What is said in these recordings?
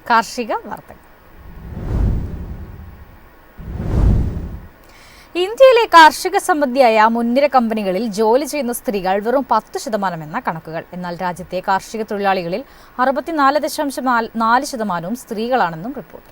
കാർഷിക വാർത്തകൾ. ഇന്ത്യയിലെ കാർഷിക സംബന്ധിയായ മുൻനിര കമ്പനികളിൽ ജോലി ചെയ്യുന്ന സ്ത്രീകൾ വെറും 10% എന്ന കണക്കുകൾ. എന്നാൽ രാജ്യത്തെ കാർഷിക തൊഴിലാളികളിൽ 64.4% സ്ത്രീകളാണെന്നും റിപ്പോർട്ട്.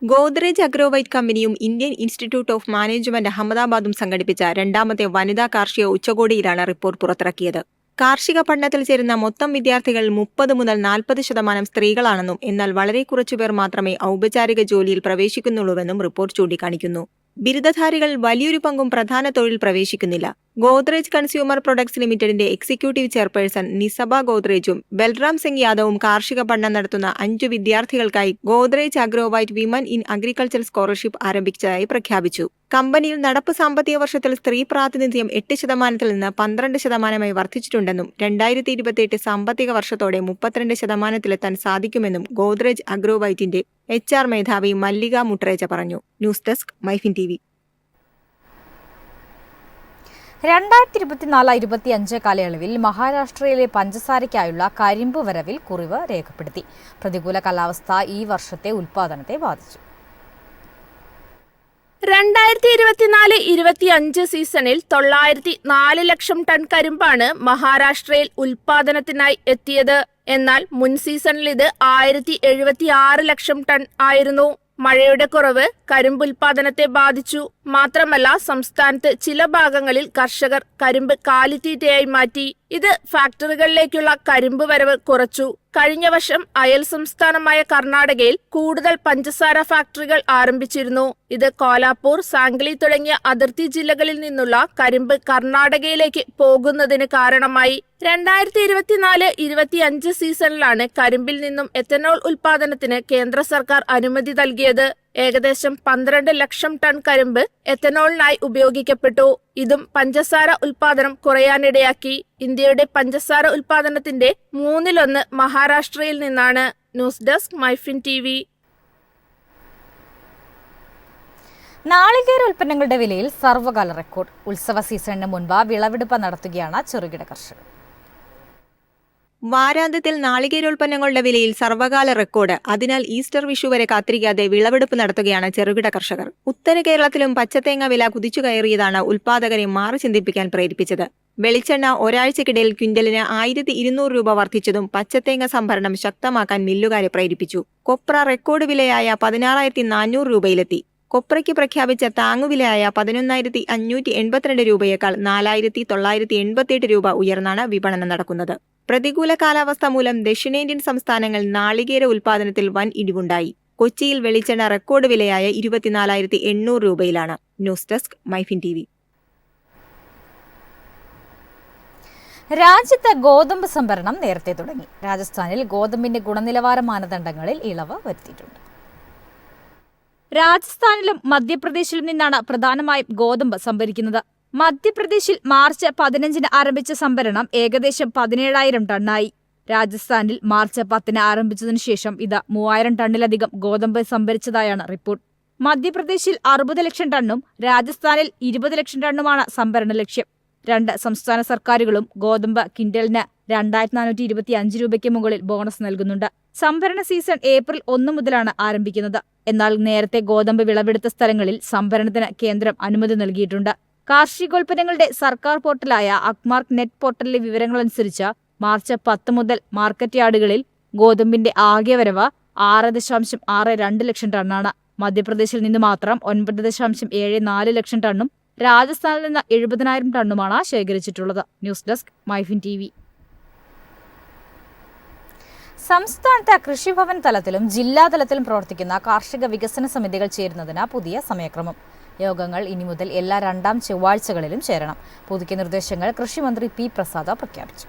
ഗോദ്രേജ് അഗ്രോവൈറ്റ് കമ്പനിയും ഇന്ത്യൻ ഇൻസ്റ്റിറ്റ്യൂട്ട് ഓഫ് മാനേജ്മെന്റ് അഹമ്മദാബാദും സംഘടിപ്പിച്ച രണ്ടാമത്തെ വനിതാ കാർഷിക ഉച്ചകോടിയിലാണ് റിപ്പോർട്ട് പുറത്തിറക്കിയത്. കാർഷിക പഠനത്തിൽ ചേരുന്ന മൊത്തം വിദ്യാർത്ഥികൾ 30 മുതൽ 40% സ്ത്രീകളാണെന്നും എന്നാൽ വളരെ കുറച്ചുപേർ മാത്രമേ ഔപചാരിക ജോലിയിൽ പ്രവേശിക്കുന്നുള്ളൂവെന്നും റിപ്പോർട്ട് ചൂണ്ടിക്കാണിക്കുന്നു. ബിരുദധാരികൾ വലിയൊരു പങ്കും പ്രധാന തൊഴിൽ പ്രവേശിക്കുന്നില്ല. ഗോദ്രേജ് കൺസ്യൂമർ പ്രൊഡക്ട്സ് ലിമിറ്റഡിന്റെ എക്സിക്യൂട്ടീവ് ചെയർപേഴ്സൺ നിസബ ഗോദ്രേജും ബൽറാം സിംഗ് യാദവും കാർഷിക പഠനം നടത്തുന്ന 5 വിദ്യാർത്ഥികൾക്കായി Godrej Agrovet women in agriculture scholarship ആരംഭിച്ചതായി പ്രഖ്യാപിച്ചു. കമ്പനിയിൽ നടപ്പ് സാമ്പത്തിക വർഷത്തിൽ സ്ത്രീ പ്രാതിനിധ്യം 8% നിന്ന് 12% വർദ്ധിച്ചിട്ടുണ്ടെന്നും 2028 സാമ്പത്തിക വർഷത്തോടെ 32% സാധിക്കുമെന്നും ഗോദ്രേജ് അഗ്രോവൈറ്റിന്റെ HR മേധാവി മല്ലിക മുട്രേജ പറഞ്ഞു. News desk Myfin TV. 2024-25 കാലയളവിൽ മഹാരാഷ്ട്രയിലെ പഞ്ചസാരയ്ക്കായുള്ള കരിമ്പ് വരവിൽ കുറവ് രേഖപ്പെടുത്തി. പ്രതികൂല കാലാവസ്ഥ ഈ വർഷത്തെ ഉൽപ്പാദനത്തെ ബാധിച്ചു. 2024-25 സീസണിൽ 904 ലക്ഷം ടൺ കരിമ്പാണ് മഹാരാഷ്ട്രയിൽ ഉൽപാദനത്തിനായി എത്തിയത്. എന്നാൽ മുൻ സീസണിൽ ഇത് 1076 ലക്ഷം ടൺ ആയിരുന്നു. മഴയുടെ കുറവ് കരിമ്പ് ഉൽപാദനത്തെ ബാധിച്ചു. മാത്രമല്ല, സംസ്ഥാനത്ത് ചില ഭാഗങ്ങളിൽ കർഷകർ കരിമ്പ് കാലിത്തീറ്റയായി മാറ്റി. ഇത് ഫാക്ടറികളിലേക്കുള്ള കരിമ്പ് വരവ് കുറച്ചു. കഴിഞ്ഞ വർഷം അയൽ സംസ്ഥാനമായ കർണാടകയിൽ കൂടുതൽ പഞ്ചസാര ഫാക്ടറികൾ ആരംഭിച്ചിരുന്നു. ഇത് കോലാപൂർ, സാംഗ്ലി തുടങ്ങിയ അതിർത്തി ജില്ലകളിൽ നിന്നുള്ള കരിമ്പ് കർണാടകയിലേക്ക് പോകുന്നതിന് കാരണമായി. 2024-25 സീസണിലാണ് കരിമ്പിൽ നിന്നും എത്തനോൾ ഉൽപാദനത്തിന് കേന്ദ്ര സർക്കാർ അനുമതി നൽകിയത്. ഏകദേശം 12 ലക്ഷം ടൺ കരിമ്പ് എത്തനോളിനായി ഉപയോഗിക്കപ്പെട്ടു. ഇതും പഞ്ചസാര ഉൽപാദനം കുറയാനിടയാക്കി. ഇന്ത്യയുടെ പഞ്ചസാര ഉൽപാദനത്തിന്റെ 1/3 മഹാരാഷ്ട്രയിൽ നിന്നാണ്. News desk Myfin TV. നാളികേര ഉൽപ്പന്നങ്ങളുടെ വിലയിൽ സർവ്വകാല റെക്കോർഡ്. ഉത്സവ സീസണിന് മുൻപ് വിളവെടുപ്പ് നടത്തുകയാണ് ചെറുകിട കർഷകർ. വാരാന്ത്യത്തിൽ നാളികേരോൽപ്പന്നങ്ങളുടെ വിലയിൽ സർവകാല റെക്കോർഡ്. അതിനാൽ ഈസ്റ്റർ വിഷു വരെ കാത്തിരിക്കാതെ വിളവെടുപ്പ് നടത്തുകയാണ് ചെറുകിട കർഷകർ. ഉത്തര കേരളത്തിലും പച്ചത്തേങ്ങ വില കുതിച്ചു കയറിയതാണ് ഉൽപാദകരെ മാറി ചിന്തിപ്പിക്കാൻ പ്രേരിപ്പിച്ചത്. വെളിച്ചെണ്ണ ഒരാഴ്ചക്കിടയിൽ ക്വിന്റലിന് 1200 രൂപ വർദ്ധിച്ചതും പച്ചത്തേങ്ങ സംഭരണം ശക്തമാക്കാൻ മില്ലുകാരെ പ്രേരിപ്പിച്ചു. കൊപ്ര റെക്കോർഡ് വിലയായ 16,400 രൂപയിലെത്തി. കൊപ്രയ്ക്ക് പ്രഖ്യാപിച്ച താങ്ങുവിലയായ 11,582 രൂപയേക്കാൾ 4,988 രൂപ ഉയർന്നാണ് വിപണനം നടക്കുന്നത്. പ്രതികൂല കാലാവസ്ഥ മൂലം ദക്ഷിണേന്ത്യൻ സംസ്ഥാനങ്ങൾ നാളികേര ഉൽപാദനത്തിൽ വൻ ഇടിവുണ്ടായി. കൊച്ചിയിൽ വെളിച്ചെണ്ണ റെക്കോർഡ് വിലയായ 24,800 രൂപയിലാണ്. News desk Myfin TV. രാജ്യത്ത് ഗോതമ്പ് സംഭരണം നേരത്തെ തുടങ്ങി. രാജസ്ഥാനിൽ ഗോതമ്പിന്റെ ഗുണനിലവാര മാനദണ്ഡങ്ങളിൽ ഇളവ് വരുത്തിയിട്ടുണ്ട്. രാജസ്ഥാനിലും മധ്യപ്രദേശിലും നിന്നാണ് പ്രധാനമായും ഗോതമ്പ് സംഭരിക്കുന്നത്. മധ്യപ്രദേശിൽ മാർച്ച് 15 ആരംഭിച്ച സംഭരണം ഏകദേശം 17,000 ടണ്ണായി. രാജസ്ഥാനിൽ മാർച്ച് 10 ആരംഭിച്ചതിനു ശേഷം ഇത് 3,000 ടണ്ണിലധികം ഗോതമ്പ് സംഭരിച്ചതായാണ് റിപ്പോർട്ട്. മധ്യപ്രദേശിൽ 60 ലക്ഷം ടണ്ണും രാജസ്ഥാനിൽ 20 ലക്ഷം ടണ്ണുമാണ് സംഭരണ ലക്ഷ്യം. 2 സംസ്ഥാന സർക്കാരുകളും ഗോതമ്പ് ക്വിന്റലിന് 2,425 രൂപയ്ക്ക് മുകളിൽ ബോണസ് നൽകുന്നുണ്ട്. സംഭരണ സീസൺ ഏപ്രിൽ 1 മുതലാണ് ആരംഭിക്കുന്നത്. എന്നാൽ നേരത്തെ ഗോതമ്പ് വിളവെടുത്ത സ്ഥലങ്ങളിൽ സംഭരണത്തിന് കേന്ദ്രം അനുമതി നൽകിയിട്ടുണ്ട്. കാർഷികോൽപ്പന്നങ്ങളുടെ സർക്കാർ പോർട്ടലായ അക്മാർക്ക് നെറ്റ് പോർട്ടലിലെ വിവരങ്ങളനുസരിച്ച് മാർച്ച് 10 മുതൽ മാർക്കറ്റ് യാർഡുകളിൽ ഗോതമ്പിന്റെ ആകെ വരവ് 6.62 ലക്ഷം ടണ്ണാണ്. മധ്യപ്രദേശിൽ നിന്ന് മാത്രം 9.74 ലക്ഷം ടണ്ണും രാജസ്ഥാനിൽ നിന്ന് 70,000 ടണ്ണുമാണ് ശേഖരിച്ചിട്ടുള്ളത്. News desk Myfin TV. സംസ്ഥാനത്ത് കൃഷിഭവൻ തലത്തിലും ജില്ലാതലത്തിലും പ്രവർത്തിക്കുന്ന കാർഷിക വികസന സമിതികൾ ചേരുന്നതിന് പുതിയ സമയക്രമം. യോഗങ്ങൾ ഇനി മുതൽ എല്ലാ 2ാം ചൊവ്വാഴ്ചകളിലും ചേരണം. പുതുക്കിയ നിർദ്ദേശങ്ങൾ കൃഷിമന്ത്രി P. പ്രസാദ് പ്രഖ്യാപിച്ചു.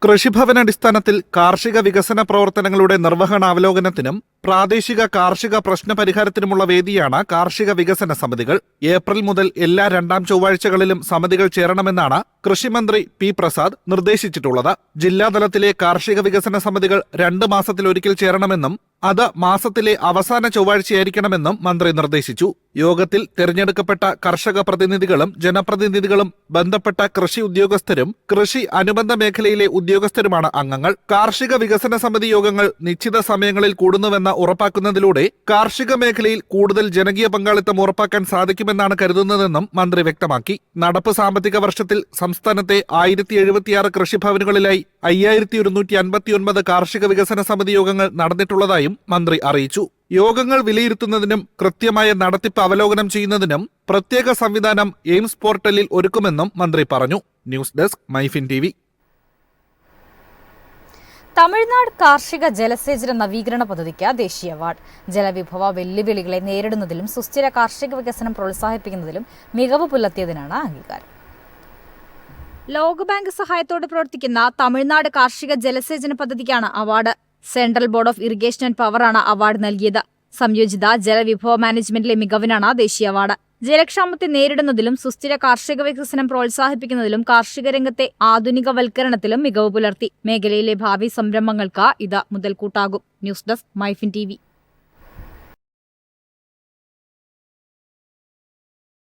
കൃഷിഭവൻ അടിസ്ഥാനത്തിൽ കാർഷിക വികസന പ്രവർത്തനങ്ങളുടെ നിർവഹണാവലോകനത്തിനും പ്രാദേശിക കാർഷിക പ്രശ്ന പരിഹാരത്തിനുമുള്ള വേദിയാണ് കാർഷിക വികസന സമിതികൾ. ഏപ്രിൽ മുതൽ എല്ലാ രണ്ടാം ചൊവ്വാഴ്ചകളിലും സമിതികൾ ചേരണമെന്നാണ് കൃഷിമന്ത്രി പി പ്രസാദ് നിർദ്ദേശിച്ചിട്ടുള്ളത്. ജില്ലാതലത്തിലെ കാർഷിക വികസന സമിതികൾ 2 മാസത്തിലൊരിക്കൽ ചേരണമെന്നും അത് മാസത്തിലെ അവസാന ചൊവ്വാഴ്ചയായിരിക്കണമെന്നും മന്ത്രി നിർദ്ദേശിച്ചു. യോഗത്തിൽ തെരഞ്ഞെടുക്കപ്പെട്ട കർഷക പ്രതിനിധികളും ജനപ്രതിനിധികളും ബന്ധപ്പെട്ട കൃഷി ഉദ്യോഗസ്ഥരും കൃഷി അനുബന്ധ മേഖലയിലെ ഉദ്യോഗസ്ഥരുമാണ് അംഗങ്ങൾ. കാർഷിക വികസന സമിതി യോഗങ്ങൾ നിശ്ചിത സമയങ്ങളിൽ കൂടുന്നുവെന്ന് ഉറപ്പാക്കുന്നതിലൂടെ കാർഷിക മേഖലയിൽ കൂടുതൽ ജനകീയ പങ്കാളിത്തം ഉറപ്പാക്കാൻ സാധിക്കുമെന്നാണ് കരുതുന്നതെന്നും മന്ത്രി വ്യക്തമാക്കി. നടപ്പ് സാമ്പത്തിക വർഷത്തിൽ സംസ്ഥാനത്തെ 1076 കൃഷിഭവനുകളിലായി 5159 കാർഷിക വികസന സമിതി യോഗങ്ങൾ നടന്നിട്ടുള്ളതായും മന്ത്രി അറിയിച്ചു. യോഗങ്ങൾ വിലയിരുത്തുന്നതിനും കൃത്യമായ നടത്തിപ്പ് അവലോകനം ചെയ്യുന്നതിനും പ്രത്യേക സംവിധാനം എയിംസ് പോർട്ടലിൽ ഒരുക്കുമെന്നും മന്ത്രി പറഞ്ഞു. News desk Myfin TV. Tamil Nadu കാർഷിക ജലസേചന നവീകരണ പദ്ധതിക്ക് ദേശീയ അവാർഡ്. ജലവിഭവ വെല്ലുവിളികളെ നേരിടുന്നതിലും സുസ്ഥിര കാർഷിക വികസനം പ്രോത്സാഹിപ്പിക്കുന്നതിലും മികവ് പുലർത്തിയതിനാണ് അംഗീകാരം. ലോകബാങ്ക് സഹായത്തോടെ പ്രവർത്തിക്കുന്ന തമിഴ്നാട് കാർഷിക ജലസേചന പദ്ധതിക്കാണ് award. Central board of irrigation and പവറാണ് അവാർഡ് നൽകിയത്. സംയോജിത ജലവിഭവ മാനേജ്മെന്റിലെ മികവിനാണ് ദേശീയ അവാർഡ്. ജലക്ഷാമത്തെ നേരിടുന്നതിലും സുസ്ഥിര കാർഷിക വികസനം പ്രോത്സാഹിപ്പിക്കുന്നതിലും കാർഷിക രംഗത്തെ ആധുനികവൽക്കരണത്തിലും മികവ് പുലർത്തി. മേഖലയിലെ ഭാവി സംരംഭങ്ങൾക്ക് ഇത് മുതൽക്കൂട്ടാകും. News desk Myfin TV.